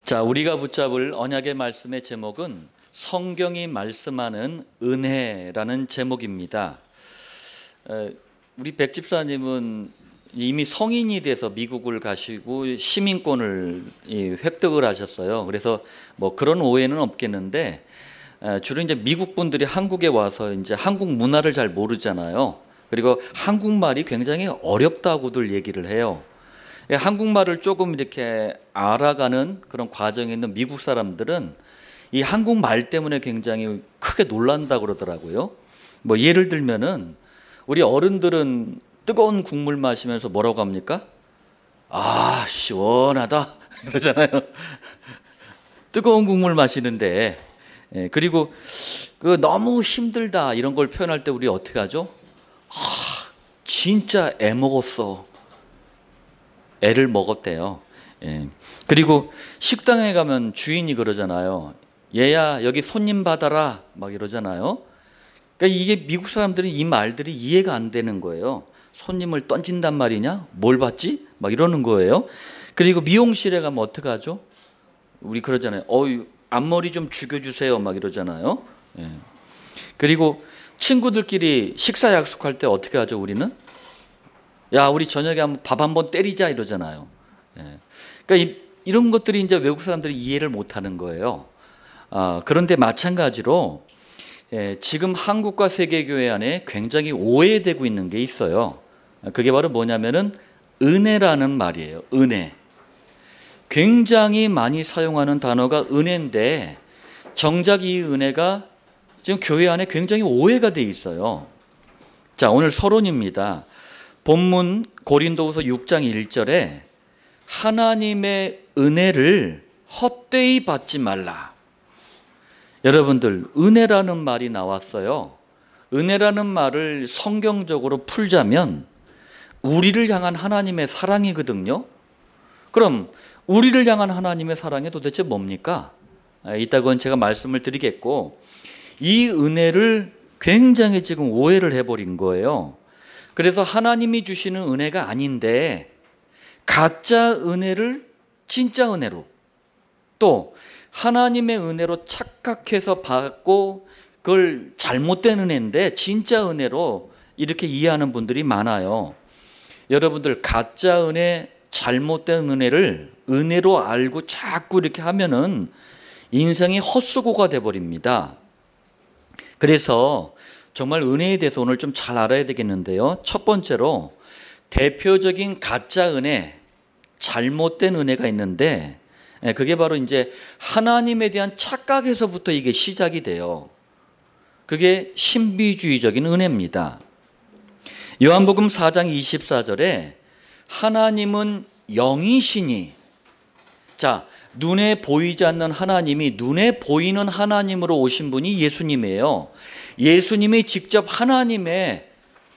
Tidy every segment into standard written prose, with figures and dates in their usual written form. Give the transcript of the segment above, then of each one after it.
자, 우리가 붙잡을 언약의 말씀의 제목은 성경이 말씀하는 은혜라는 제목입니다. 우리 백 집사님은 이미 성인이 돼서 미국을 가시고 시민권을 획득을 하셨어요. 그래서 뭐 그런 오해는 없겠는데 주로 이제 미국 분들이 한국에 와서 이제 한국 문화를 잘 모르잖아요. 그리고 한국말이 굉장히 어렵다고들 얘기를 해요. 한국말을 조금 이렇게 알아가는 그런 과정에 있는 미국 사람들은 이 한국말 때문에 굉장히 크게 놀란다고 그러더라고요. 뭐 예를 들면은 우리 어른들은 뜨거운 국물 마시면서 뭐라고 합니까? 아, 시원하다 그러잖아요. 뜨거운 국물 마시는데, 그리고 그 너무 힘들다 이런 걸 표현할 때 우리 어떻게 하죠? 아, 진짜 애 먹었어. 애를 먹었대요. 그리고 식당에 가면 주인이 그러잖아요. 얘야 여기 손님 받아라 막 이러잖아요. 그러니까 이게 미국 사람들은 이 말들이 이해가 안 되는 거예요. 손님을 던진단 말이냐? 뭘 받지? 막 이러는 거예요. 그리고 미용실에 가면 어떻게 하죠? 우리 그러잖아요. 앞머리 좀 죽여주세요 막 이러잖아요. 그리고 친구들끼리 식사 약속할 때 어떻게 하죠? 우리는? 야, 우리 저녁에 한번 밥 한번 때리자 이러잖아요. 그러니까 이런 것들이 이제 외국 사람들이 이해를 못하는 거예요. 그런데 마찬가지로 지금 한국과 세계교회 안에 굉장히 오해되고 있는 게 있어요. 그게 바로 뭐냐면은 은혜라는 말이에요. 은혜. 굉장히 많이 사용하는 단어가 은혜인데 정작 이 은혜가 지금 교회 안에 굉장히 오해가 돼 있어요. 자, 오늘 서론입니다. 본문 고린도후서 6장 1절에 하나님의 은혜를 헛되이 받지 말라. 여러분들, 은혜라는 말이 나왔어요. 은혜라는 말을 성경적으로 풀자면 우리를 향한 하나님의 사랑이거든요. 그럼 우리를 향한 하나님의 사랑이 도대체 뭡니까? 이따건 제가 말씀을 드리겠고, 이 은혜를 굉장히 지금 오해를 해버린 거예요. 그래서 하나님이 주시는 은혜가 아닌데 가짜 은혜를 진짜 은혜로, 또 하나님의 은혜로 착각해서 받고 그걸 잘못된 은혜인데 진짜 은혜로 이렇게 이해하는 분들이 많아요. 여러분들, 가짜 은혜, 잘못된 은혜를 은혜로 알고 자꾸 이렇게 하면은 인생이 헛수고가 돼버립니다. 그래서 정말 은혜에 대해서 오늘 좀 잘 알아야 되겠는데요. 첫 번째로 대표적인 가짜 은혜, 잘못된 은혜가 있는데 그게 바로 이제 하나님에 대한 착각에서부터 이게 시작이 돼요. 그게 신비주의적인 은혜입니다. 요한복음 4장 24절에 하나님은 영이시니, 자, 눈에 보이지 않는 하나님이 눈에 보이는 하나님으로 오신 분이 예수님이에요. 예수님이 직접 하나님의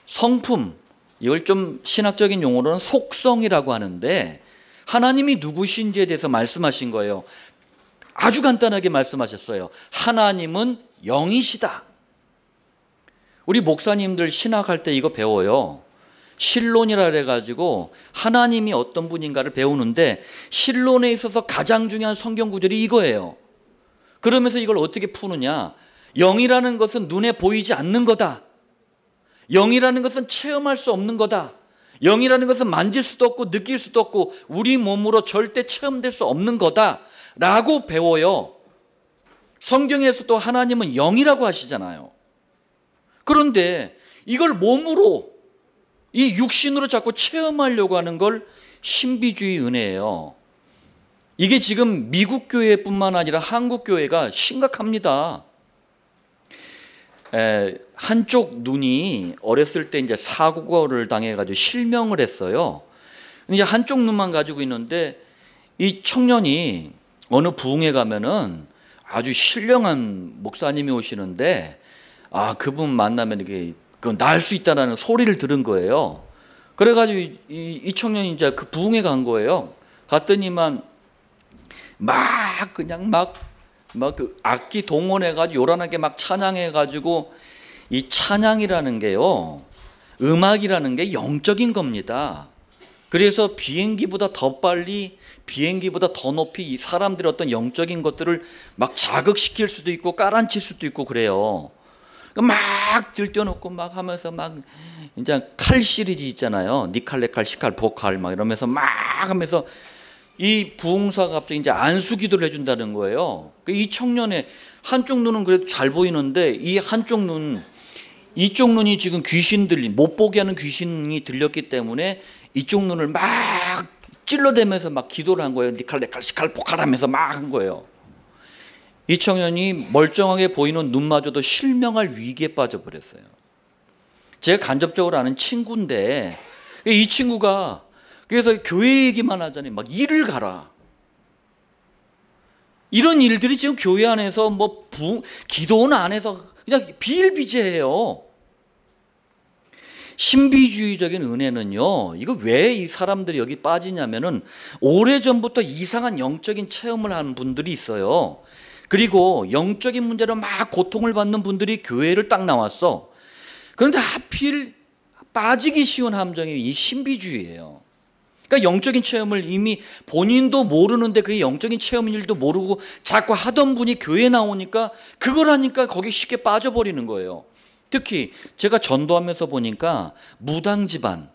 성품, 이걸 좀 신학적인 용어로는 속성이라고 하는데 하나님이 누구신지에 대해서 말씀하신 거예요. 아주 간단하게 말씀하셨어요. 하나님은 영이시다. 우리 목사님들 신학할 때 이거 배워요. 신론이라 그래가지고 하나님이 어떤 분인가를 배우는데 신론에 있어서 가장 중요한 성경 구절이 이거예요. 그러면서 이걸 어떻게 푸느냐? 영이라는 것은 눈에 보이지 않는 거다. 영이라는 것은 체험할 수 없는 거다. 영이라는 것은 만질 수도 없고 느낄 수도 없고 우리 몸으로 절대 체험될 수 없는 거다 라고 배워요. 성경에서도 하나님은 영이라고 하시잖아요. 그런데 이걸 몸으로, 이 육신으로 자꾸 체험하려고 하는 걸 신비주의 은혜예요. 이게 지금 미국 교회뿐만 아니라 한국 교회가 심각합니다. 한쪽 눈이 어렸을 때 이제 사고를 당해가지고 실명을 했어요. 이제 한쪽 눈만 가지고 있는데 이 청년이 어느 부흥회 가면은 아주 신령한 목사님이 오시는데 그분 만나면 이게 나을 수 있다라는 소리를 들은 거예요. 그래가지고 이 청년이 이제 그 부흥회 간 거예요. 갔더니만 그 악기 동원해가지고 요란하게 막 찬양해가지고, 이 찬양이라는 게요, 음악이라는 게 영적인 겁니다. 그래서 비행기보다 더 빨리, 비행기보다 더 높이 이 사람들의 어떤 영적인 것들을 막 자극시킬 수도 있고 까란칠 수도 있고 그래요. 막 들떠놓고 막 하면서 막 이제 칼 시리즈 있잖아요. 니칼, 네칼, 시칼, 보칼 막 이러면서 막 하면서 이 부흥사가 갑자기 이제 안수기도를 해준다는 거예요. 이 청년의 한쪽 눈은 그래도 잘 보이는데 이 한쪽 눈, 이쪽 눈이 지금 귀신 들린, 못 보게 하는 귀신이 들렸기 때문에 이쪽 눈을 막 찔러대면서 막 기도를 한 거예요. 니칼, 네칼, 시칼, 보칼 하면서 막 한 거예요. 이 청년이 멀쩡하게 보이는 눈마저도 실명할 위기에 빠져버렸어요. 제가 간접적으로 아는 친구인데 이 친구가 그래서 교회 얘기만 하잖아요. 막 일을 가라. 이런 일들이 지금 교회 안에서 뭐 기도원 안에서 그냥 비일비재해요. 신비주의적인 은혜는요, 이거 왜 이 사람들이 여기 빠지냐면은 오래전부터 이상한 영적인 체험을 하는 분들이 있어요. 그리고 영적인 문제로 막 고통을 받는 분들이 교회를 딱 나왔어. 그런데 하필 빠지기 쉬운 함정이 이 신비주의예요. 그러니까 영적인 체험을 이미 본인도 모르는데 그게 영적인 체험인 일도 모르고 자꾸 하던 분이 교회에 나오니까 그걸 하니까 거기 쉽게 빠져버리는 거예요. 특히 제가 전도하면서 보니까 무당 집안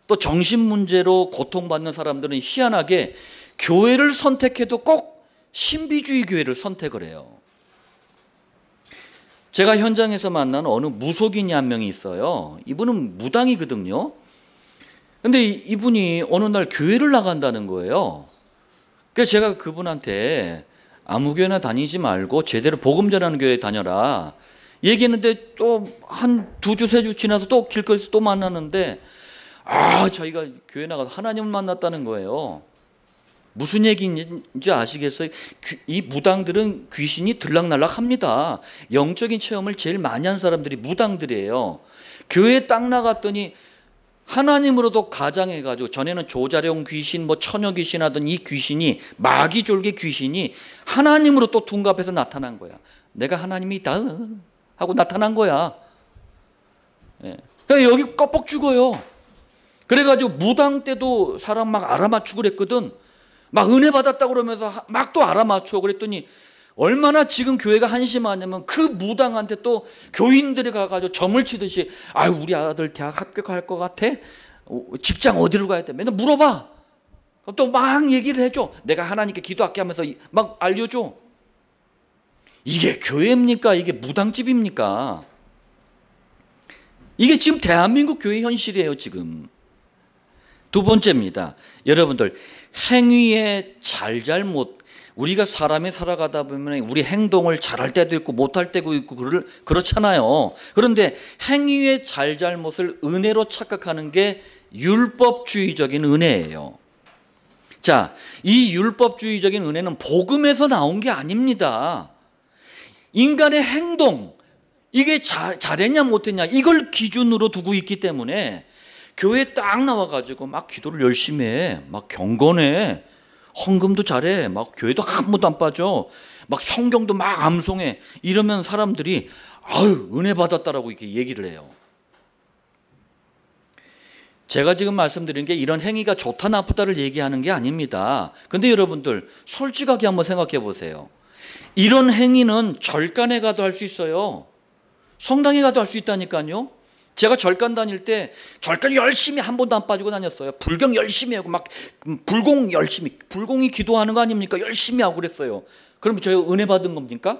또 정신 문제로 고통받는 사람들은 희한하게 교회를 선택해도 꼭 신비주의 교회를 선택을 해요. 제가 현장에서 만난 어느 무속인이 한 명이 있어요. 이분은 무당이거든요. 근데 이분이 어느 날 교회를 나간다는 거예요. 그래서 제가 그분한테 아무 교회나 다니지 말고 제대로 복음 전하는 교회에 다녀라 얘기했는데 또 한 2주, 3주 지나서 또 길거리에서 또 만나는데 자기가 교회 나가서 하나님을 만났다는 거예요. 무슨 얘기인지 아시겠어요? 이 무당들은 귀신이 들락날락합니다. 영적인 체험을 제일 많이 한 사람들이 무당들이에요. 교회에 딱 나갔더니 하나님으로도 가장해가지고 전에는 조자룡 귀신, 뭐 처녀 귀신 하던 이 귀신이 마귀졸개 귀신이 하나님으로 또 둔갑해서 나타난 거야. 내가 하나님이다 하고 나타난 거야. 예. 그러니까 여기 껍벅 죽어요. 그래가지고 무당 때도 사람 막 알아맞추고 그랬거든. 막 은혜 받았다고 그러면서 막 또 알아맞혀. 그랬더니 얼마나 지금 교회가 한심하냐면 그 무당한테 또 교인들이 가가지고 점을 치듯이 우리 아들 대학 합격할 것 같아? 직장 어디로 가야 돼? 맨날 물어봐. 또 막 얘기를 해줘. 내가 하나님께 기도할게 하면서 막 알려줘. 이게 교회입니까? 이게 무당집입니까? 이게 지금 대한민국 교회 현실이에요, 지금. 두 번째입니다. 여러분들, 행위의 잘잘못, 우리가 사람이 살아가다 보면 우리 행동을 잘할 때도 있고 못할 때도 있고 그렇잖아요. 그런데 행위의 잘잘못을 은혜로 착각하는 게 율법주의적인 은혜예요. 자, 이 율법주의적인 은혜는 복음에서 나온 게 아닙니다. 인간의 행동, 이게 잘했냐 못했냐 이걸 기준으로 두고 있기 때문에 교회에 딱 나와가지고 막 기도를 열심히 해, 막 경건해, 헌금도 잘해, 막 교회도 한 번도 안 빠져, 막 성경도 막 암송해. 이러면 사람들이 은혜 받았다라고 이렇게 얘기를 해요. 제가 지금 말씀드린 게 이런 행위가 좋다 나쁘다를 얘기하는 게 아닙니다. 근데 여러분들 솔직하게 한번 생각해 보세요. 이런 행위는 절간에 가도 할 수 있어요. 성당에 가도 할 수 있다니까요. 제가 절간 다닐 때 절간 열심히 한 번도 안 빠지고 다녔어요. 불경 열심히 하고 막 불공 열심히, 불공이 기도하는 거 아닙니까? 열심히 하고 그랬어요. 그럼 저희가 은혜 받은 겁니까?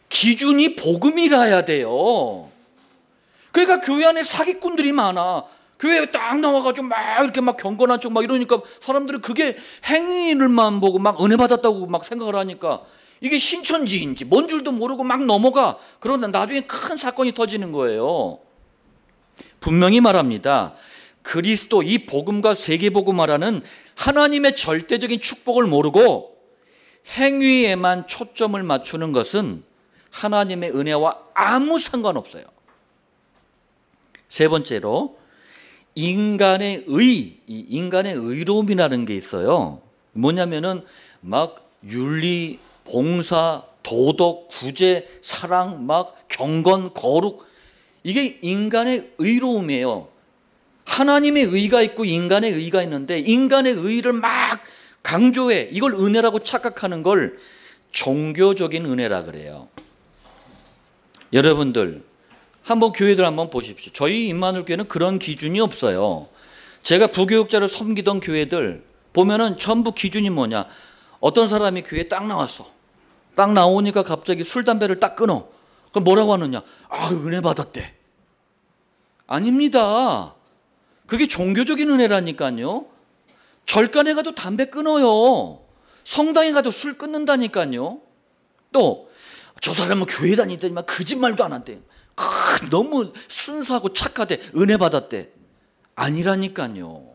기준이 복음이라야 돼요. 그러니까 교회 안에 사기꾼들이 많아. 교회에 딱 나와가지고 막 이렇게 막 경건한 척 막 이러니까 사람들은 그게 행위를만 보고 막 은혜 받았다고 막 생각을 하니까 이게 신천지인지 뭔 줄도 모르고 막 넘어가. 그러다 나중에 큰 사건이 터지는 거예요. 분명히 말합니다. 그리스도 이 복음과 세계복음화라는 하나님의 절대적인 축복을 모르고 행위에만 초점을 맞추는 것은 하나님의 은혜와 아무 상관없어요. 세 번째로 인간의 인간의 의로움이라는 게 있어요. 뭐냐면은 막 윤리, 봉사, 도덕, 구제, 사랑, 막 경건, 거룩, 이게 인간의 의로움이에요. 하나님의 의가 있고 인간의 의가 있는데 인간의 의를 막 강조해. 이걸 은혜라고 착각하는 걸 종교적인 은혜라 그래요. 여러분들 한번 교회들 한번 보십시오. 저희 임마누엘 교회는 그런 기준이 없어요. 제가 부교육자를 섬기던 교회들 보면은 전부 기준이 뭐냐. 어떤 사람이 교회에 딱 나왔어. 딱 나오니까 갑자기 술 담배를 딱 끊어. 그럼 뭐라고 하느냐. 아, 은혜 받았대. 아닙니다. 그게 종교적인 은혜라니까요. 절간에 가도 담배 끊어요. 성당에 가도 술 끊는다니까요. 또 저 사람은 교회 다니더니만 거짓말도 안 한대. 너무 순수하고 착하대. 은혜 받았대. 아니라니까요.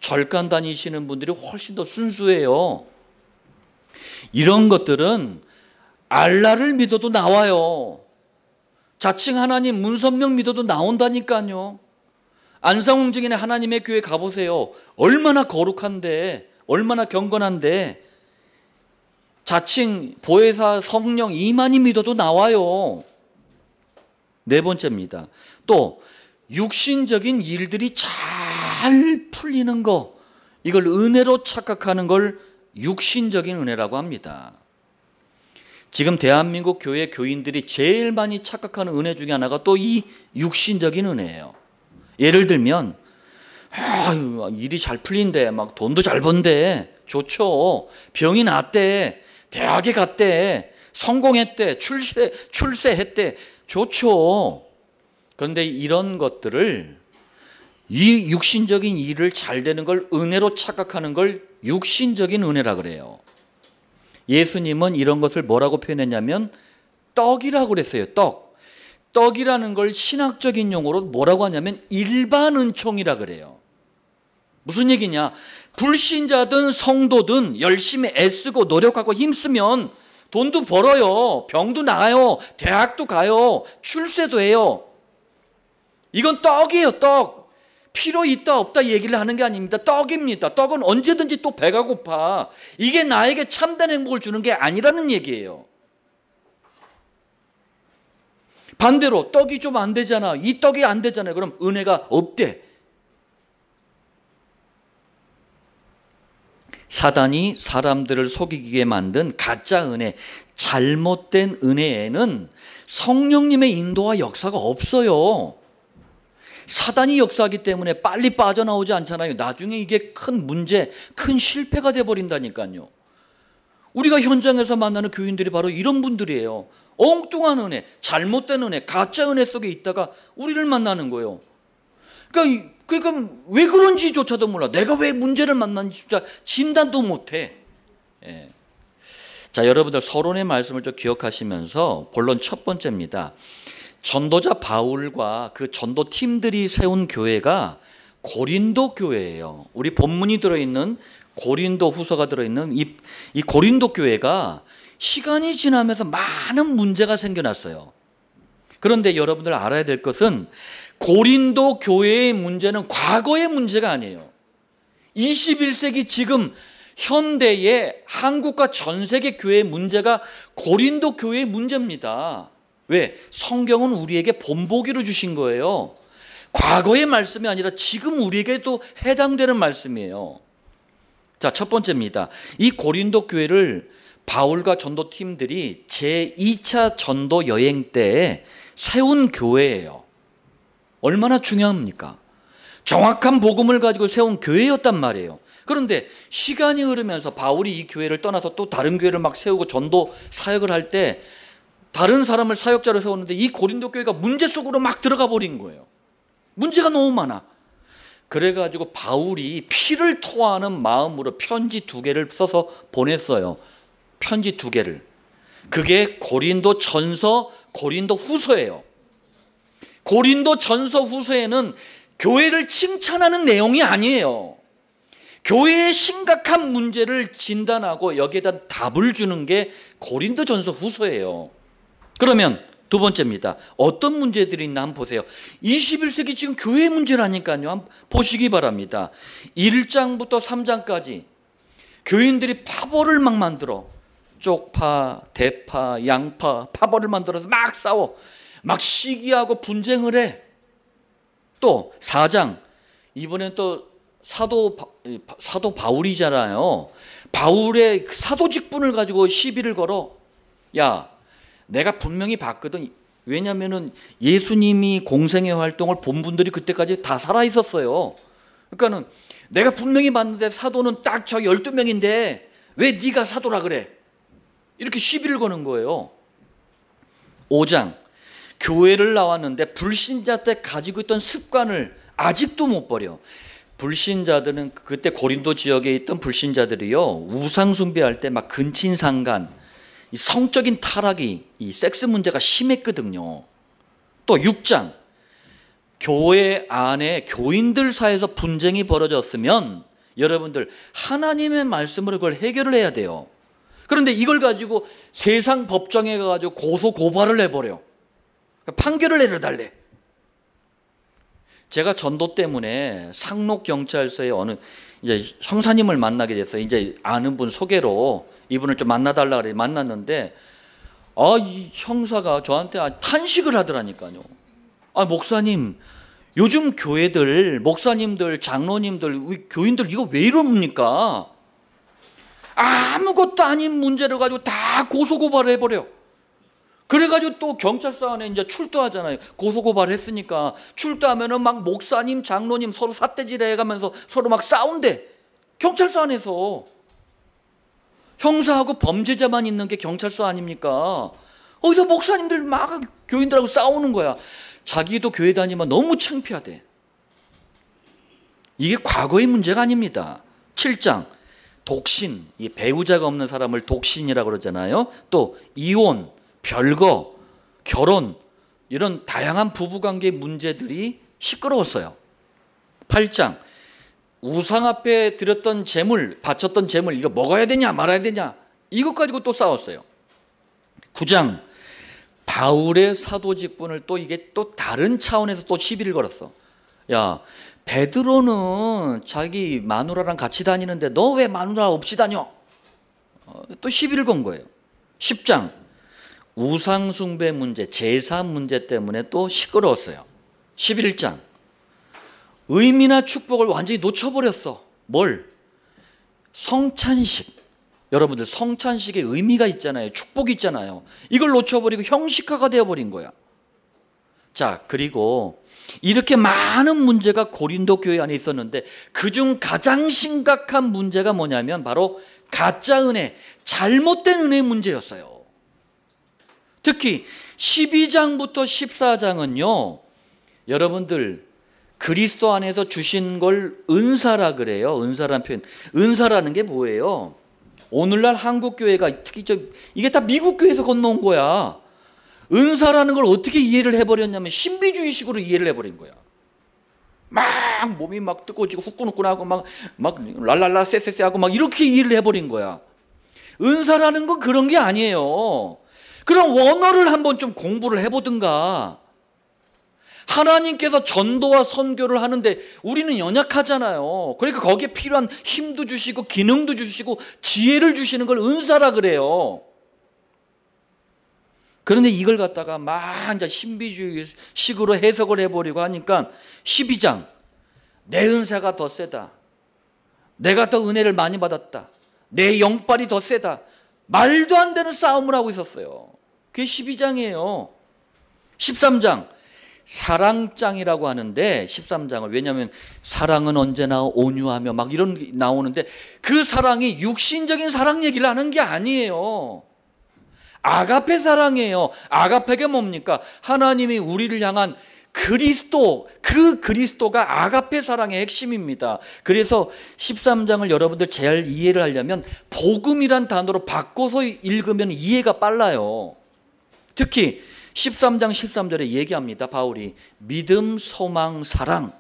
절간 다니시는 분들이 훨씬 더 순수해요. 이런 것들은 알라를 믿어도 나와요. 자칭 하나님 문선명 믿어도 나온다니까요. 안상홍증인의 하나님의 교회 가보세요. 얼마나 거룩한데, 얼마나 경건한데, 자칭 보혜사 성령 이만희 믿어도 나와요. 네 번째입니다. 또 육신적인 일들이 잘 풀리는 거, 이걸 은혜로 착각하는 걸 육신적인 은혜라고 합니다. 지금 대한민국 교회 교인들이 제일 많이 착각하는 은혜 중에 하나가 또 이 육신적인 은혜예요. 예를 들면 일이 잘 풀린대, 막 돈도 잘 번대, 좋죠. 병이 낫대, 대학에 갔대, 성공했대, 출세했대, 좋죠. 그런데 이런 것들을, 이 육신적인 일을 잘 되는 걸 은혜로 착각하는 걸 육신적인 은혜라 그래요. 예수님은 이런 것을 뭐라고 표현했냐면 떡이라고 그랬어요. 떡이라는 걸 신학적인 용어로 뭐라고 하냐면 일반 은총이라 그래요. 무슨 얘기냐? 불신자든 성도든 열심히 애쓰고 노력하고 힘쓰면 돈도 벌어요. 병도 나아요. 대학도 가요. 출세도 해요. 이건 떡이에요. 떡. 필요 있다 없다 얘기를 하는 게 아닙니다. 떡입니다. 떡은 언제든지 또 배가 고파. 이게 나에게 참된 행복을 주는 게 아니라는 얘기예요. 반대로 떡이 좀 안 되잖아. 이 떡이 안 되잖아요. 그럼 은혜가 없대. 사단이 사람들을 속이게 만든 가짜 은혜, 잘못된 은혜에는 성령님의 인도와 역사가 없어요. 사단이 역사하기 때문에 빨리 빠져나오지 않잖아요. 나중에 이게 큰 문제, 큰 실패가 돼버린다니까요. 우리가 현장에서 만나는 교인들이 바로 이런 분들이에요. 엉뚱한 은혜, 잘못된 은혜, 가짜 은혜 속에 있다가 우리를 만나는 거예요. 그러니까 왜 그런지조차도 몰라. 내가 왜 문제를 만났는지 진단도 못해. 예. 자, 여러분들 서론의 말씀을 좀 기억하시면서 본론 첫 번째입니다. 전도자 바울과 그 전도팀들이 세운 교회가 고린도 교회예요. 우리 본문이 들어있는 고린도 후서가 들어있는 이 고린도 교회가 시간이 지나면서 많은 문제가 생겨났어요. 그런데 여러분들 알아야 될 것은 고린도 교회의 문제는 과거의 문제가 아니에요. 21세기 지금 현대의 한국과 전 세계 교회의 문제가 고린도 교회의 문제입니다. 왜? 성경은 우리에게 본보기로 주신 거예요. 과거의 말씀이 아니라 지금 우리에게도 해당되는 말씀이에요. 자, 첫 번째입니다. 이 고린도 교회를 바울과 전도팀들이 제2차 전도 여행 때에 세운 교회예요. 얼마나 중요합니까? 정확한 복음을 가지고 세운 교회였단 말이에요. 그런데 시간이 흐르면서 바울이 이 교회를 떠나서 또 다른 교회를 막 세우고 전도 사역을 할 때 다른 사람을 사역자로 세웠는데 이 고린도 교회가 문제 속으로 막 들어가 버린 거예요. 문제가 너무 많아. 그래가지고 바울이 피를 토하는 마음으로 편지 2개를 써서 보냈어요. 편지 2개를. 그게 고린도 전서, 고린도 후서예요. 고린도 전서 후서에는 교회를 칭찬하는 내용이 아니에요. 교회의 심각한 문제를 진단하고 여기에다 답을 주는 게 고린도 전서 후서예요. 그러면 두 번째입니다. 어떤 문제들이 있나 한번 보세요. 21세기 지금 교회 문제라니까요. 한번 보시기 바랍니다. 1장부터 3장까지 교인들이 파벌을 막 만들어. 쪽파, 대파, 양파, 파벌을 만들어서 막 싸워. 막 시기하고 분쟁을 해. 또 4장 이번엔 또 사도 바울이잖아요. 바울의 그 사도 직분을 가지고 시비를 걸어. 야, 내가 분명히 봤거든. 왜냐하면은 예수님이 공생의 활동을 본 분들이 그때까지 다 살아 있었어요. 그러니까는 내가 분명히 봤는데 사도는 딱 저 12명인데 왜 네가 사도라 그래? 이렇게 시비를 거는 거예요. 5장, 교회를 나왔는데 불신자 때 가지고 있던 습관을 아직도 못 버려. 불신자들은 그때 고린도 지역에 있던 불신자들이요, 우상 숭배할 때 막 근친상간, 이 성적인 타락이, 이 섹스 문제가 심했거든요. 또 6장, 교회 안에 교인들 사이에서 분쟁이 벌어졌으면 여러분들 하나님의 말씀으로 그걸 해결을 해야 돼요. 그런데 이걸 가지고 세상 법정에 가가지고 고소 고발을 해버려. 판결을 내려달래. 제가 전도 때문에 상록경찰서에 어느 이제 형사님을 만나게 됐어요. 이제 아는 분 소개로 이분을 좀 만나달라 그래 만났는데, 이 형사가 저한테 탄식을 하더라니까요. 목사님, 요즘 교회들, 목사님들, 장로님들, 우리 교인들 이거 왜 이럽니까? 아무것도 아닌 문제를 가지고 다 고소고발을 해버려. 그래가지고 또 경찰서 안에 이제 출두하잖아요. 고소고발 했으니까 출두하면은 막 목사님, 장로님 서로 삿대질 해가면서 서로 막 싸운대. 경찰서 안에서. 형사하고 범죄자만 있는 게 경찰서 아닙니까? 거기서 목사님들 막 교인들하고 싸우는 거야. 자기도 교회 다니면 너무 창피하대. 이게 과거의 문제가 아닙니다. 7장, 독신, 이 배우자가 없는 사람을 독신이라고 그러잖아요. 또 이혼, 별거, 결혼, 이런 다양한 부부관계 문제들이 시끄러웠어요. 8장, 우상 앞에 드렸던 재물, 바쳤던 재물, 이거 먹어야 되냐 말아야 되냐, 이것 가지고 또 싸웠어요. 9장, 바울의 사도 직분을 또 이게 또 다른 차원에서 또 시비를 걸었어. 야, 베드로는 자기 마누라랑 같이 다니는데 너 왜 마누라 없이 다녀? 또 시비를 건 거예요. 10장, 우상 숭배 문제, 제사 문제 때문에 또 시끄러웠어요. 11장, 의미나 축복을 완전히 놓쳐버렸어. 뭘? 성찬식. 여러분들, 성찬식에 의미가 있잖아요. 축복이 있잖아요. 이걸 놓쳐버리고 형식화가 되어버린 거야. 자, 그리고 이렇게 많은 문제가 고린도 교회 안에 있었는데 그중 가장 심각한 문제가 뭐냐면 바로 가짜 은혜, 잘못된 은혜의 문제였어요. 특히 12장부터 14장은요, 여러분들 그리스도 안에서 주신 걸 은사라 그래요. 은사라는 표현. 은사라는 게 뭐예요? 오늘날 한국 교회가 특히 이게 다 미국 교회에서 건너온 거야. 은사라는 걸 어떻게 이해를 해버렸냐면 신비주의식으로 이해를 해버린 거야. 막 몸이 막 뜨거워지고 후끈후끈하고 막 랄랄라 쎄쎄쎄하고 막 이렇게 이해를 해버린 거야. 은사라는 건 그런 게 아니에요. 그럼 원어를 한번 좀 공부를 해보든가. 하나님께서 전도와 선교를 하는데 우리는 연약하잖아요. 그러니까 거기에 필요한 힘도 주시고 기능도 주시고 지혜를 주시는 걸 은사라 그래요. 그런데 이걸 갖다가 막 이제 신비주의식으로 해석을 해버리고 하니까 12장, 내 은사가 더 세다, 내가 더 은혜를 많이 받았다, 내 영빨이 더 세다, 말도 안 되는 싸움을 하고 있었어요. 그게 12장이에요. 13장, 사랑장이라고 하는데 13장을, 왜냐하면 사랑은 언제나 온유하며 막 이런 게 나오는데 그 사랑이 육신적인 사랑 얘기를 하는 게 아니에요. 아가페 사랑이에요. 아가페가 뭡니까? 하나님이 우리를 향한 그리스도, 그 그리스도가 아가페 사랑의 핵심입니다. 그래서 13장을 여러분들 잘 이해를 하려면 복음이란 단어로 바꿔서 읽으면 이해가 빨라요. 특히 13장 13절에 얘기합니다. 바울이 믿음, 소망, 사랑,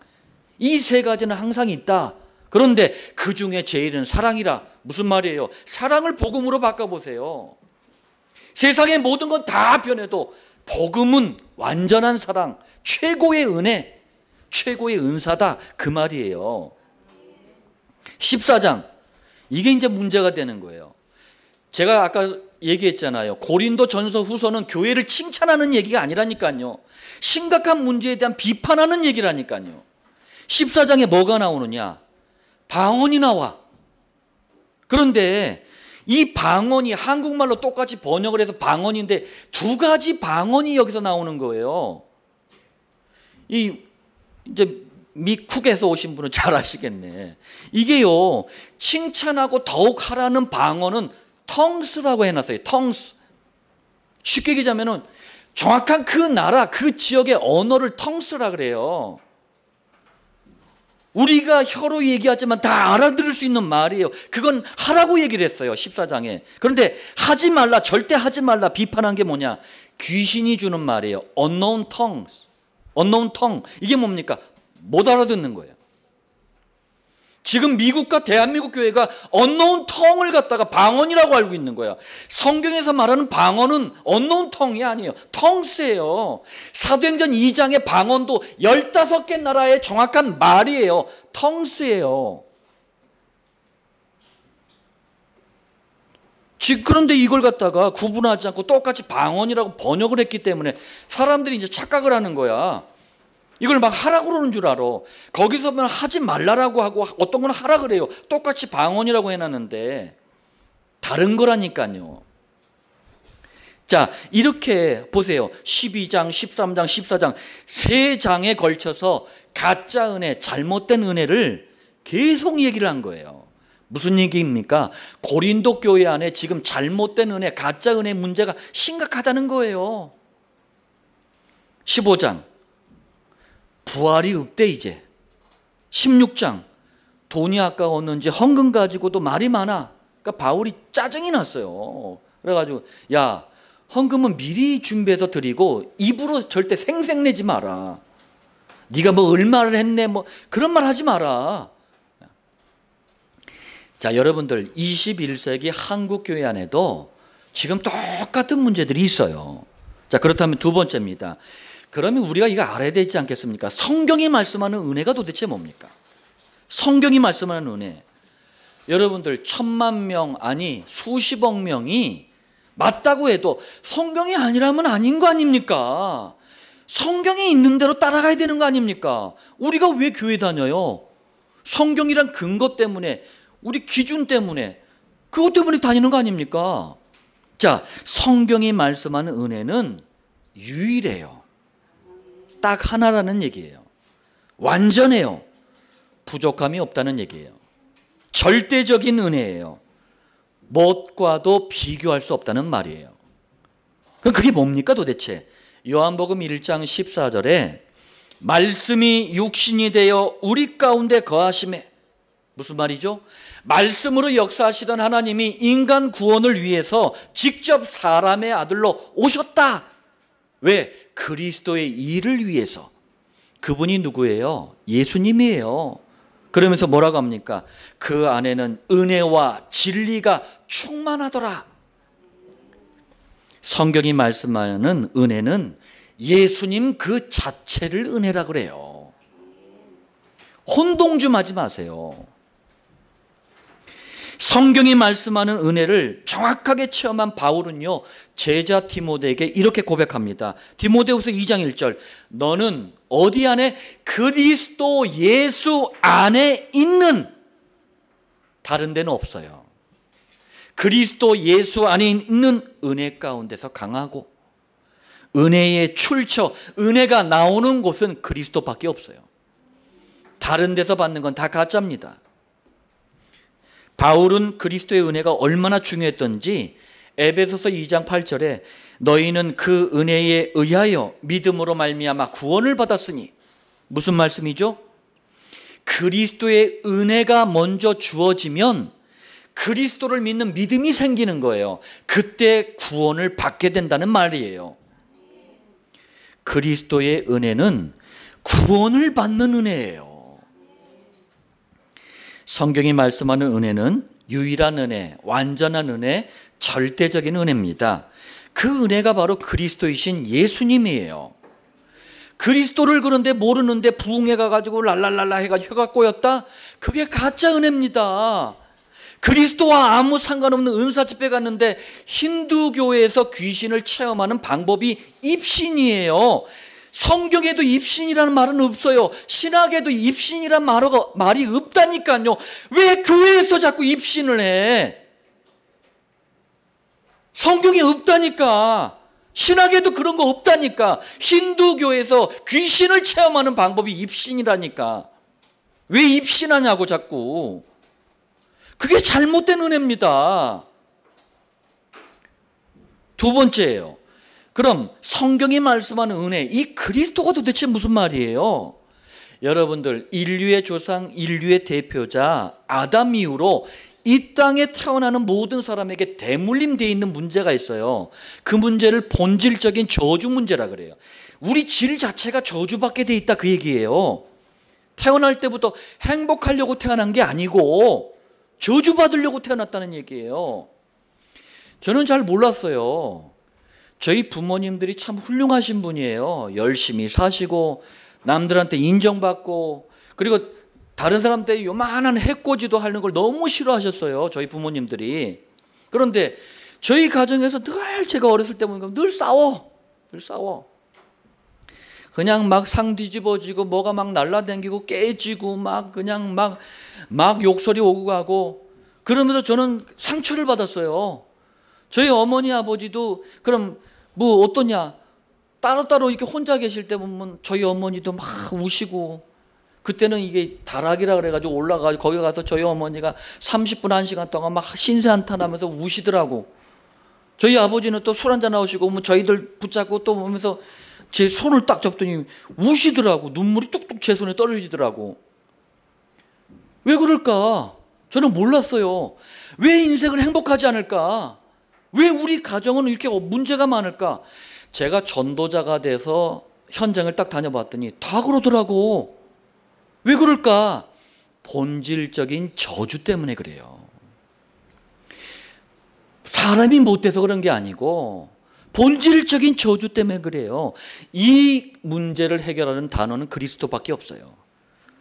이 세 가지는 항상 있다. 그런데 그 중에 제일은 사랑이라. 무슨 말이에요? 사랑을 복음으로 바꿔보세요. 세상의 모든 건 다 변해도 복음은 완전한 사랑, 최고의 은혜, 최고의 은사다, 그 말이에요. 14장, 이게 이제 문제가 되는 거예요. 제가 아까 얘기했잖아요. 고린도 전서 후서는 교회를 칭찬하는 얘기가 아니라니까요. 심각한 문제에 대한 비판하는 얘기라니까요. 14장에 뭐가 나오느냐? 방언이 나와. 그런데 이 방언이 한국말로 똑같이 번역을 해서 방언인데 두 가지 방언이 여기서 나오는 거예요. 이제 미쿡에서 오신 분은 잘 아시겠네. 이게요, 칭찬하고 더욱 하라는 방언은 텅스라고 해놨어요. 텅스. 쉽게 얘기하자면은 정확한 그 나라, 그 지역의 언어를 텅스라 그래요. 우리가 혀로 얘기하지만 다 알아들을 수 있는 말이에요. 그건 하라고 얘기를 했어요, 14장에. 그런데 하지 말라, 절대 하지 말라 비판한 게 뭐냐? 귀신이 주는 말이에요. unknown tongues. unknown tongue. 이게 뭡니까? 못 알아듣는 거예요. 지금 미국과 대한민국 교회가 unknown tongue을 갖다가 방언이라고 알고 있는 거야. 성경에서 말하는 방언은 unknown tongue이 아니에요. tongues예요. 사도행전 2장의 방언도 15개 나라의 정확한 말이에요. tongues예요. 그런데 이걸 갖다가 구분하지 않고 똑같이 방언이라고 번역을 했기 때문에 사람들이 이제 착각을 하는 거야. 이걸 막 하라고 그러는 줄 알아. 거기서 보면 하지 말라라고 하고 어떤 건 하라 그래요. 똑같이 방언이라고 해놨는데 다른 거라니까요. 자, 이렇게 보세요. 12장, 13장, 14장 세 장에 걸쳐서 가짜 은혜, 잘못된 은혜를 계속 얘기를 한 거예요. 무슨 얘기입니까? 고린도 교회 안에 지금 잘못된 은혜, 가짜 은혜 문제가 심각하다는 거예요. 15장 부활이 없대 이제. 16장 돈이 아까웠는지 헌금 가지고도 말이 많아. 그러니까 바울이 짜증이 났어요. 그래가지고 야, 헌금은 미리 준비해서 드리고 입으로 절대 생색내지 마라. 네가 뭐 얼마를 했네 뭐 그런 말 하지 마라. 자, 여러분들 21세기 한국 교회 안에도 지금 똑같은 문제들이 있어요. 자, 그렇다면 두 번째입니다. 그러면 우리가 이거 알아야 되지 않겠습니까? 성경이 말씀하는 은혜가 도대체 뭡니까? 성경이 말씀하는 은혜. 여러분들 1000만 명 아니 수십억 명이 맞다고 해도 성경이 아니라면 아닌 거 아닙니까? 성경이 있는 대로 따라가야 되는 거 아닙니까? 우리가 왜 교회 다녀요? 성경이란 근거 때문에, 우리 기준 때문에, 그것 때문에 다니는 거 아닙니까? 자, 성경이 말씀하는 은혜는 유일해요. 딱 하나라는 얘기예요. 완전해요. 부족함이 없다는 얘기예요. 절대적인 은혜예요. 무엇과도 비교할 수 없다는 말이에요. 그럼 그게 뭡니까 도대체? 요한복음 1장 14절에 말씀이 육신이 되어 우리 가운데 거하심에, 무슨 말이죠? 말씀으로 역사하시던 하나님이 인간 구원을 위해서 직접 사람의 아들로 오셨다. 왜? 그리스도의 일을 위해서. 그분이 누구예요? 예수님이에요. 그러면서 뭐라고 합니까? 그 안에는 은혜와 진리가 충만하더라. 성경이 말씀하는 은혜는 예수님 그 자체를 은혜라 그래요. 혼동 좀 하지 마세요. 성경이 말씀하는 은혜를 정확하게 체험한 바울은요, 제자 디모데에게 이렇게 고백합니다. 디모데후서 2장 1절, 너는 어디 안에? 그리스도 예수 안에 있는, 다른 데는 없어요. 그리스도 예수 안에 있는 은혜 가운데서 강하고, 은혜의 출처, 은혜가 나오는 곳은 그리스도밖에 없어요. 다른 데서 받는 건 다 가짜입니다. 바울은 그리스도의 은혜가 얼마나 중요했던지 에베소서 2장 8절에 너희는 그 은혜에 의하여 믿음으로 말미암아 구원을 받았으니, 무슨 말씀이죠? 그리스도의 은혜가 먼저 주어지면 그리스도를 믿는 믿음이 생기는 거예요. 그때 구원을 받게 된다는 말이에요. 그리스도의 은혜는 구원을 받는 은혜예요. 성경이 말씀하는 은혜는 유일한 은혜, 완전한 은혜, 절대적인 은혜입니다. 그 은혜가 바로 그리스도이신 예수님이에요. 그리스도를 그런데 모르는데 부흥회 가가지고 랄랄랄라 해가지고 혀가 꼬였다? 그게 가짜 은혜입니다. 그리스도와 아무 상관없는 은사 집회 갔는데 힌두교에서 귀신을 체험하는 방법이 입신이에요. 성경에도 입신이라는 말은 없어요. 신학에도 입신이란 말이 없다니까요. 왜 교회에서 자꾸 입신을 해? 성경에 없다니까. 신학에도 그런 거 없다니까. 힌두교에서 귀신을 체험하는 방법이 입신이라니까. 왜 입신하냐고 자꾸. 그게 잘못된 은혜입니다. 두 번째예요. 그럼 성경이 말씀하는 은혜, 이 그리스도가 도대체 무슨 말이에요? 여러분들, 인류의 조상, 인류의 대표자 아담 이후로 이 땅에 태어나는 모든 사람에게 대물림되어 있는 문제가 있어요. 그 문제를 본질적인 저주 문제라 그래요. 우리 질 자체가 저주받게 돼 있다 그 얘기예요. 태어날 때부터 행복하려고 태어난 게 아니고 저주받으려고 태어났다는 얘기예요. 저는 잘 몰랐어요. 저희 부모님들이 참 훌륭하신 분이에요. 열심히 사시고 남들한테 인정받고, 그리고 다른 사람한테 요만한 해코지도 하는 걸 너무 싫어하셨어요, 저희 부모님들이. 그런데 저희 가정에서 늘 제가 어렸을 때 보니까 늘 싸워. 그냥 막 상 뒤집어지고 뭐가 막 날라다니고 깨지고 막 그냥 막 욕설이 오고 가고, 그러면서 저는 상처를 받았어요. 저희 어머니 아버지도 그럼 뭐 어떠냐, 따로따로 이렇게 혼자 계실 때 보면 저희 어머니도 막 우시고, 그때는 이게 다락이라 그래가지고 올라가서 거기 가서 저희 어머니가 30분 1시간 동안 막 신세한탄하면서 우시더라고. 저희 아버지는 또 술 한잔 하시고 오면 저희들 붙잡고 또 보면서 제 손을 딱 잡더니 우시더라고. 눈물이 뚝뚝 제 손에 떨어지더라고. 왜 그럴까? 저는 몰랐어요. 왜 인생을 행복하지 않을까? 왜 우리 가정은 이렇게 문제가 많을까? 제가 전도자가 돼서 현장을 딱 다녀봤더니 다 그러더라고. 왜 그럴까? 본질적인 저주 때문에 그래요. 사람이 못돼서 그런 게 아니고 본질적인 저주 때문에 그래요. 이 문제를 해결하는 단어는 그리스도밖에 없어요.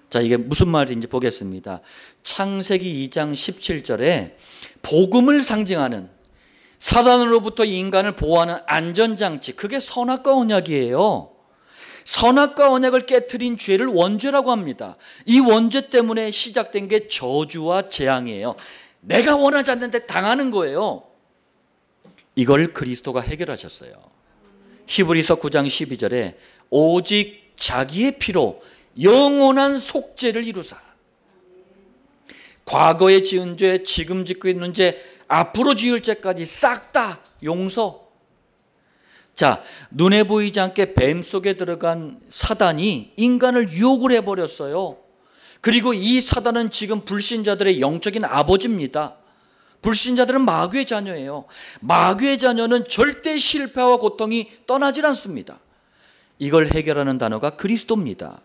자, 이게 무슨 말인지 보겠습니다. 창세기 2장 17절에 복음을 상징하는, 사단으로부터 인간을 보호하는 안전장치, 그게 선악과 언약이에요. 선악과 언약을 깨트린 죄를 원죄라고 합니다. 이 원죄 때문에 시작된 게 저주와 재앙이에요. 내가 원하지 않는데 당하는 거예요. 이걸 그리스도가 해결하셨어요. 히브리서 9장 12절에 오직 자기의 피로 영원한 속죄를 이루사, 과거에 지은 죄, 지금 짓고 있는 죄, 앞으로 지을 죄까지 싹 다 용서. 자, 눈에 보이지 않게 뱀 속에 들어간 사단이 인간을 유혹을 해버렸어요. 그리고 이 사단은 지금 불신자들의 영적인 아버지입니다. 불신자들은 마귀의 자녀예요. 마귀의 자녀는 절대 실패와 고통이 떠나질 않습니다. 이걸 해결하는 단어가 그리스도입니다.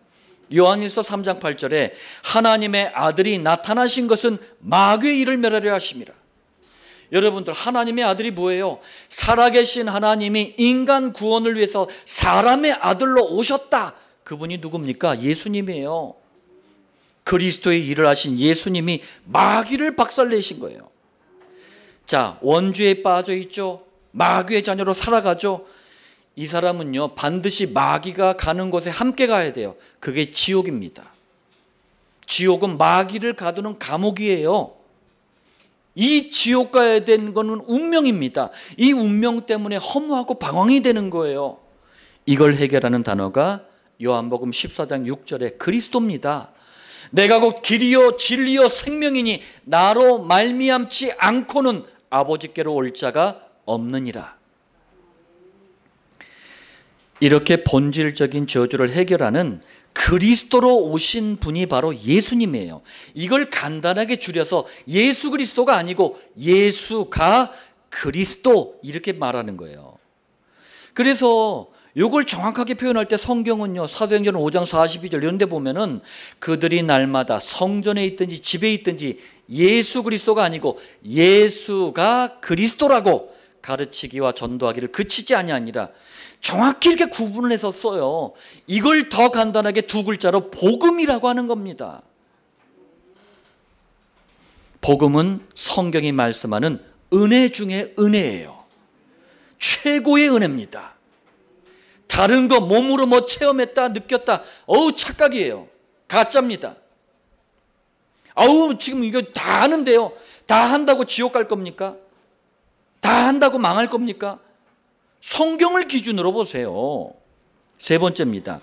요한일서 3장 8절에 하나님의 아들이 나타나신 것은 마귀의 일을 멸하려 하심이라. 여러분들, 하나님의 아들이 뭐예요? 살아계신 하나님이 인간 구원을 위해서 사람의 아들로 오셨다. 그분이 누굽니까? 예수님이에요. 그리스도의 일을 하신 예수님이 마귀를 박살내신 거예요. 자, 원죄에 빠져 있죠. 마귀의 자녀로 살아가죠. 이 사람은요, 반드시 마귀가 가는 곳에 함께 가야 돼요. 그게 지옥입니다. 지옥은 마귀를 가두는 감옥이에요. 이 지옥 가야 되는 것은 운명입니다. 이 운명 때문에 허무하고 방황이 되는 거예요. 이걸 해결하는 단어가 요한복음 14장 6절에 그리스도입니다. 내가 곧 길이요 진리요 생명이니 나로 말미암지 않고는 아버지께로 올 자가 없느니라. 이렇게 본질적인 저주를 해결하는 그리스도로 오신 분이 바로 예수님이에요. 이걸 간단하게 줄여서 예수 그리스도가 아니고 예수가 그리스도, 이렇게 말하는 거예요. 그래서 이걸 정확하게 표현할 때 성경은요, 사도행전 5장 42절 이런 데 보면은 그들이 날마다 성전에 있든지 집에 있든지 예수 그리스도가 아니고 예수가 그리스도라고 가르치기와 전도하기를 그치지 아니하니라. 정확히 이렇게 구분을 해서 써요. 이걸 더 간단하게 두 글자로 복음이라고 하는 겁니다. 복음은 성경이 말씀하는 은혜 중에 은혜예요. 최고의 은혜입니다. 다른 거 몸으로 뭐 체험했다, 느꼈다. 어우, 착각이에요. 가짜입니다. 아우, 지금 이거 다 하는데요. 다 한다고 지옥 갈 겁니까? 다 한다고 망할 겁니까? 성경을 기준으로 보세요. 세 번째입니다.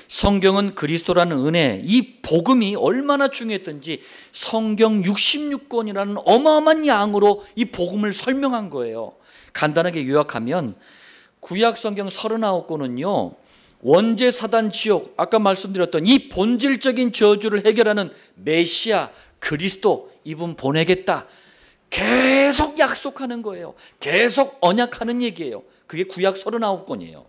성경은 그리스도라는 은혜, 이 복음이 얼마나 중요했던지 성경 66권이라는 어마어마한 양으로 이 복음을 설명한 거예요. 간단하게 요약하면 구약 성경 39권은요, 원죄, 사단, 지옥, 아까 말씀드렸던 이 본질적인 저주를 해결하는 메시아 그리스도, 이분 보내겠다, 계속 약속하는 거예요. 계속 언약하는 얘기예요. 그게 구약 39권이에요.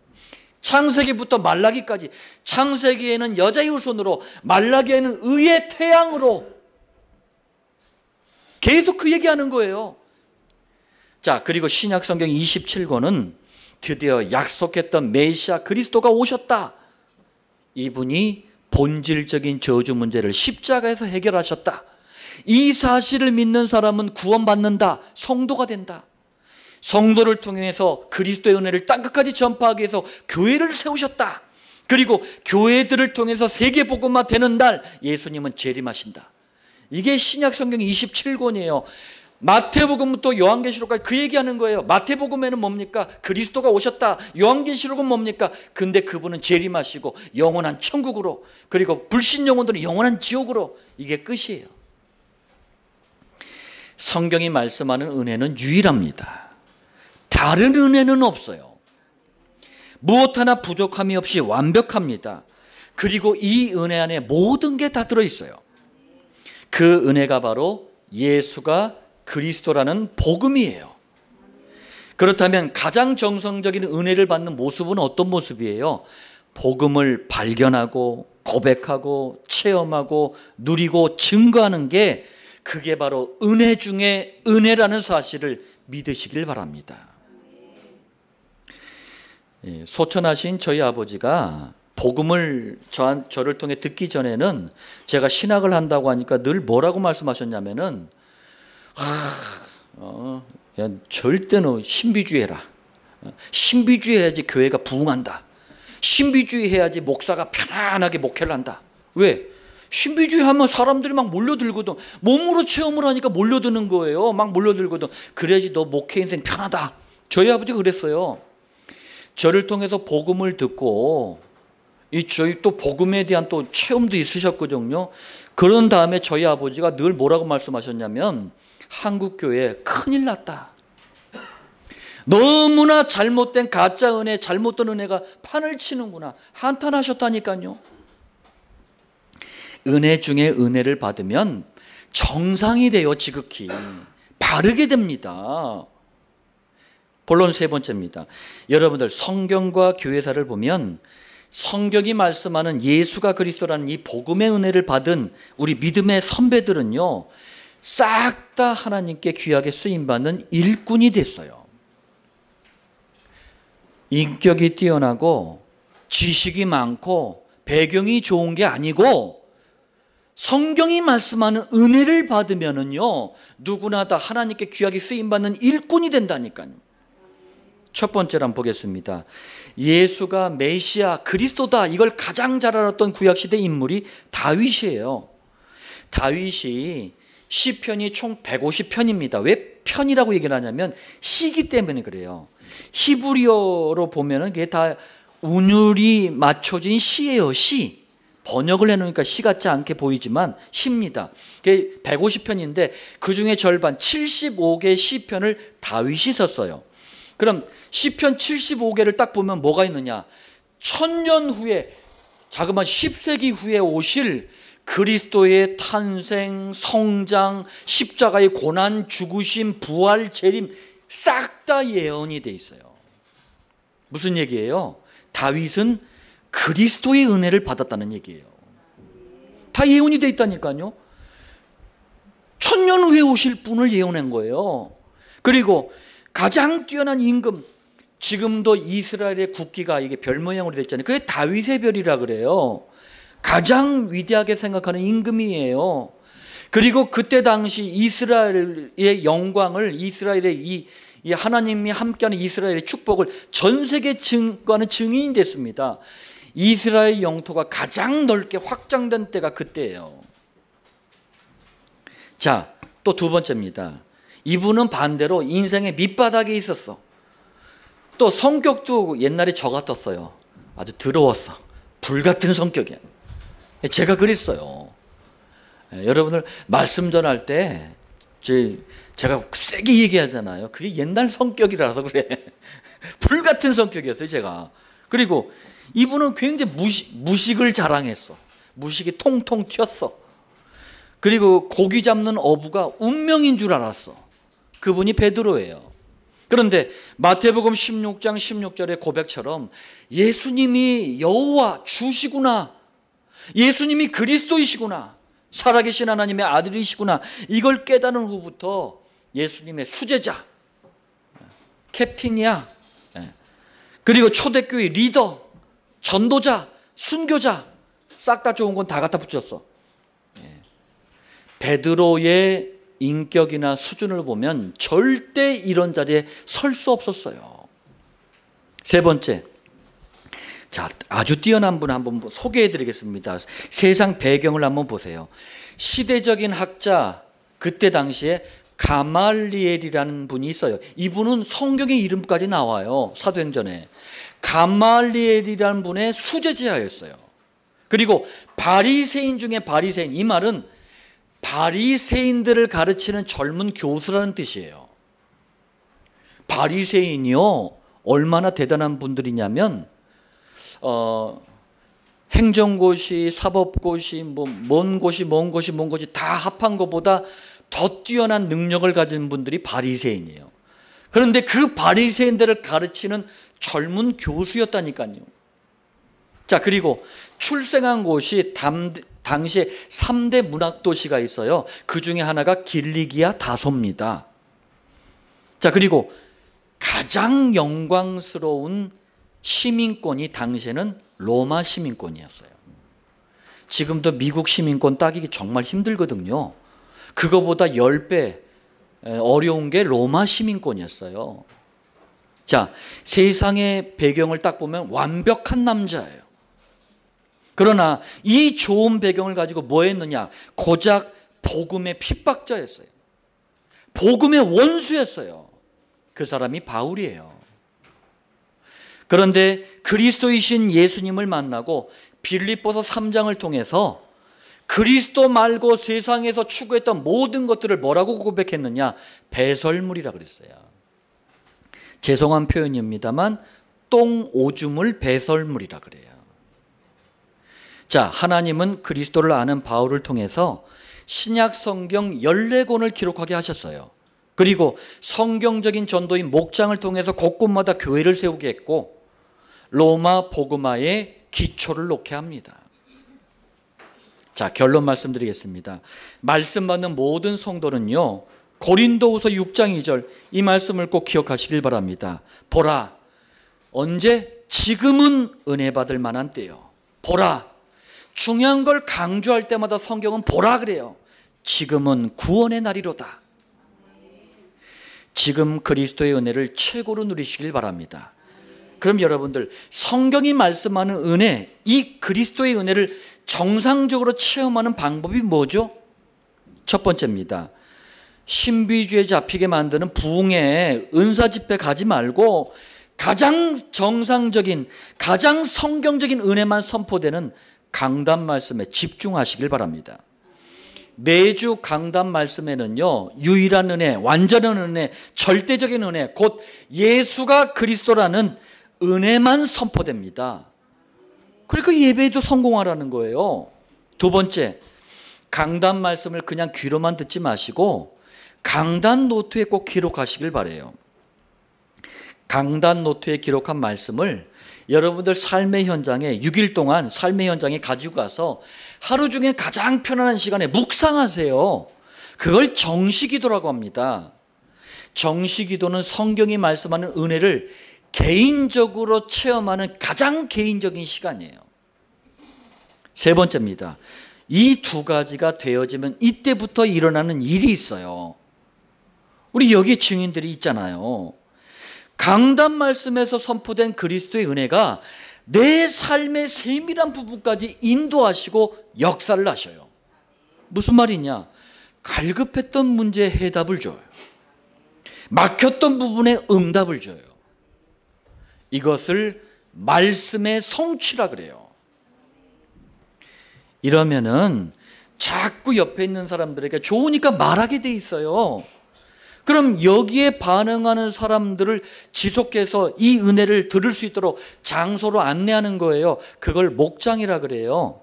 창세기부터 말라기까지, 창세기에는 여자의 후손으로, 말라기에는 의의 태양으로 계속 그 얘기하는 거예요. 자, 그리고 신약 성경 27권은 드디어 약속했던 메시아 그리스도가 오셨다. 이분이 본질적인 저주 문제를 십자가에서 해결하셨다. 이 사실을 믿는 사람은 구원받는다. 성도가 된다. 성도를 통해서 그리스도의 은혜를 땅끝까지 전파하기 위해서 교회를 세우셨다. 그리고 교회들을 통해서 세계복음화 되는 날 예수님은 재림하신다. 이게 신약 성경 27권이에요. 마태복음부터 요한계시록까지 그 얘기하는 거예요. 마태복음에는 뭡니까? 그리스도가 오셨다. 요한계시록은 뭡니까? 근데 그분은 재림하시고 영원한 천국으로, 그리고 불신 영혼들은 영원한 지옥으로. 이게 끝이에요. 성경이 말씀하는 은혜는 유일합니다. 다른 은혜는 없어요. 무엇 하나 부족함이 없이 완벽합니다. 그리고 이 은혜 안에 모든 게 다 들어있어요. 그 은혜가 바로 예수가 그리스도라는 복음이에요. 그렇다면 가장 정성적인 은혜를 받는 모습은 어떤 모습이에요? 복음을 발견하고 고백하고 체험하고 누리고 증거하는 게, 그게 바로 은혜 중에 은혜라는 사실을 믿으시길 바랍니다. 소천하신 저희 아버지가 복음을 저를 통해 듣기 전에는, 제가 신학을 한다고 하니까 늘 뭐라고 말씀하셨냐면은, 야, 절대 너 신비주의 해라. 신비주의 해야지 교회가 부흥한다. 신비주의 해야지 목사가 편안하게 목회를 한다. 왜? 신비주의 하면 사람들이 막 몰려들거든. 몸으로 체험을 하니까 몰려드는 거예요. 막 몰려들거든. 그래야지 너 목회 인생 편하다. 저희 아버지가 그랬어요. 저를 통해서 복음을 듣고, 저희 또 복음에 대한 또 체험도 있으셨거든요. 그런 다음에 저희 아버지가 늘 뭐라고 말씀하셨냐면, 한국교회 큰일 났다. 너무나 잘못된 가짜 은혜, 잘못된 은혜가 판을 치는구나. 한탄하셨다니까요. 은혜 중에 은혜를 받으면 정상이 돼요. 지극히 바르게 됩니다. 본론 세 번째입니다. 여러분들, 성경과 교회사를 보면 성경이 말씀하는 예수가 그리스도라는 이 복음의 은혜를 받은 우리 믿음의 선배들은요, 싹 다 하나님께 귀하게 쓰임받는 일꾼이 됐어요. 인격이 뛰어나고 지식이 많고 배경이 좋은 게 아니고, 성경이 말씀하는 은혜를 받으면은요, 누구나 다 하나님께 귀하게 쓰임받는 일꾼이 된다니까요. 첫 번째로 한번 보겠습니다. 예수가 메시아 그리스도다, 이걸 가장 잘 알았던 구약시대 인물이 다윗이에요. 다윗이 시편이 총 150편입니다. 왜 편이라고 얘기를 하냐면 시기 때문에 그래요. 히브리어로 보면은 그게 다 운율이 맞춰진 시예요. 시. 번역을 해놓으니까 시 같지 않게 보이지만 시입니다. 그게 150편인데 그 중에 절반 75개의 시편을 다윗이 썼어요. 그럼 시편 75개를 딱 보면 뭐가 있느냐? 1000년 후에, 자그마한 10세기 후에 오실 그리스도의 탄생, 성장, 십자가의 고난, 죽으심, 부활, 재림, 싹 다 예언이 돼 있어요. 무슨 얘기예요? 다윗은 그리스도의 은혜를 받았다는 얘기예요. 다 예언이 돼 있다니까요. 1000년 후에 오실 분을 예언한 거예요. 그리고 가장 뛰어난 임금, 지금도 이스라엘의 국기가 이게 별 모양으로 되어 있잖아요. 그게 다윗의 별이라 그래요. 가장 위대하게 생각하는 임금이에요. 그리고 그때 당시 이스라엘의 영광을, 이스라엘의 이 하나님이 함께하는 이스라엘의 축복을 전 세계 증거하는 증인이 됐습니다. 이스라엘 영토가 가장 넓게 확장된 때가 그때예요. 자, 또 두 번째입니다. 이분은 반대로 인생의 밑바닥에 있었어. 또 성격도 옛날에 저 같았어요. 아주 더러웠어. 불같은 성격이야. 제가 그랬어요. 여러분들 말씀 전할 때 제가 세게 얘기하잖아요. 그게 옛날 성격이라서 그래. 불같은 성격이었어요, 제가. 그리고 이분은 굉장히 무식을 자랑했어. 무식이 통통 튀었어. 그리고 고기 잡는 어부가 운명인 줄 알았어. 그분이 베드로예요. 그런데 마태복음 16장 16절의 고백처럼 예수님이 여호와 주시구나, 예수님이 그리스도이시구나, 살아계신 하나님의 아들이시구나, 이걸 깨달은 후부터 예수님의 수제자, 캡틴이야. 그리고 초대교회 리더, 전도자, 순교자, 싹 다 좋은 건 다 갖다 붙였어. 베드로의 인격이나 수준을 보면 절대 이런 자리에 설 수 없었어요. 세 번째, 자, 아주 뛰어난 분 한번 소개해 드리겠습니다. 세상 배경을 한번 보세요. 시대적인 학자, 그때 당시에 가말리엘이라는 분이 있어요. 이분은 성경의 이름까지 나와요. 사도행전에. 가말리엘이라는 분의 수제자였어요. 그리고 바리새인 중에 바리새인, 이 말은 바리새인들을 가르치는 젊은 교수라는 뜻이에요. 바리새인이요, 얼마나 대단한 분들이냐면 행정고시, 사법고시, 먼 고시 다 합한 것보다 더 뛰어난 능력을 가진 분들이 바리새인이에요. 그런데 그 바리새인들을 가르치는 젊은 교수였다니까요. 자, 그리고 출생한 곳이 당시에 3대 문학도시가 있어요. 그 중에 하나가 길리기아 다소입니다. 자, 그리고 가장 영광스러운 시민권이 당시에는 로마 시민권이었어요. 지금도 미국 시민권 따기기 정말 힘들거든요. 그거보다 10배 어려운 게 로마 시민권이었어요. 자, 세상의 배경을 딱 보면 완벽한 남자예요. 그러나 이 좋은 배경을 가지고 뭐 했느냐? 고작 복음의 핍박자였어요. 복음의 원수였어요. 그 사람이 바울이에요. 그런데 그리스도이신 예수님을 만나고 빌립보서 3장을 통해서 그리스도 말고 세상에서 추구했던 모든 것들을 뭐라고 고백했느냐? 배설물이라 그랬어요. 죄송한 표현입니다만 똥 오줌을 배설물이라 그래요. 자, 하나님은 그리스도를 아는 바울을 통해서 신약 성경 14권을 기록하게 하셨어요. 그리고 성경적인 전도인 목장을 통해서 곳곳마다 교회를 세우게 했고 로마 복음화의 기초를 놓게 합니다. 자, 결론 말씀드리겠습니다. 말씀 받는 모든 성도는요, 고린도후서 6장 2절 이 말씀을 꼭 기억하시길 바랍니다. 보라, 언제? 지금은 은혜 받을 만한 때요. 보라, 중요한 걸 강조할 때마다 성경은 보라 그래요. 지금은 구원의 날이로다. 지금 그리스도의 은혜를 최고로 누리시길 바랍니다. 그럼 여러분들, 성경이 말씀하는 은혜, 이 그리스도의 은혜를 정상적으로 체험하는 방법이 뭐죠? 첫 번째입니다. 신비주의에 잡히게 만드는 부흥회, 은사 집회 가지 말고 가장 정상적인, 가장 성경적인 은혜만 선포되는 강단 말씀에 집중하시길 바랍니다. 매주 강단 말씀에는요, 유일한 은혜, 완전한 은혜, 절대적인 은혜, 곧 예수가 그리스도라는 은혜만 선포됩니다. 그러니까 예배에도 성공하라는 거예요. 두 번째, 강단 말씀을 그냥 귀로만 듣지 마시고 강단 노트에 꼭 기록하시길 바라요. 강단 노트에 기록한 말씀을 여러분들 삶의 현장에 6일 동안 삶의 현장에 가지고 가서 하루 중에 가장 편안한 시간에 묵상하세요. 그걸 정시기도라고 합니다. 정시기도는 성경이 말씀하는 은혜를 개인적으로 체험하는 가장 개인적인 시간이에요. 세 번째입니다. 이 두 가지가 되어지면 이때부터 일어나는 일이 있어요. 우리 여기 증인들이 있잖아요. 강단 말씀에서 선포된 그리스도의 은혜가 내 삶의 세밀한 부분까지 인도하시고 역사를 하셔요. 무슨 말이냐? 갈급했던 문제에 해답을 줘요. 막혔던 부분에 응답을 줘요. 이것을 말씀의 성취라 그래요. 이러면은 자꾸 옆에 있는 사람들에게 좋으니까 말하게 돼 있어요. 그럼 여기에 반응하는 사람들을 지속해서 이 은혜를 들을 수 있도록 장소로 안내하는 거예요. 그걸 목장이라 그래요.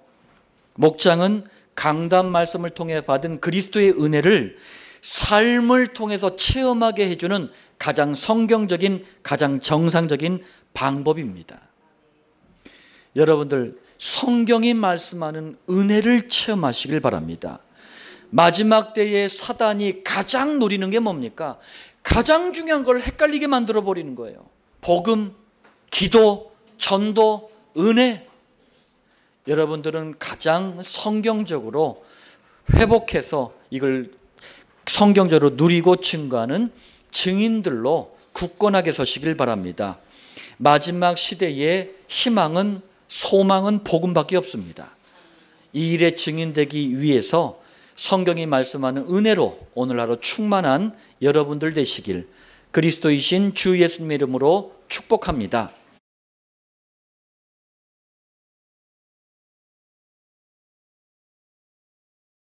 목장은 강단 말씀을 통해 받은 그리스도의 은혜를 삶을 통해서 체험하게 해주는 가장 성경적인, 가장 정상적인 방법입니다. 여러분들 성경이 말씀하는 은혜를 체험하시길 바랍니다. 마지막 때에 사단이 가장 노리는 게 뭡니까? 가장 중요한 걸 헷갈리게 만들어 버리는 거예요. 복음, 기도, 전도, 은혜. 여러분들은 가장 성경적으로 회복해서 이걸 성경적으로 누리고 증거하는 증인들로 굳건하게 서시길 바랍니다. 마지막 시대의 희망은, 소망은 복음밖에 없습니다. 이 일에 증인되기 위해서 성경이 말씀하는 은혜로 오늘 하루 충만한 여러분들 되시길 그리스도이신 주 예수님의 이름으로 축복합니다.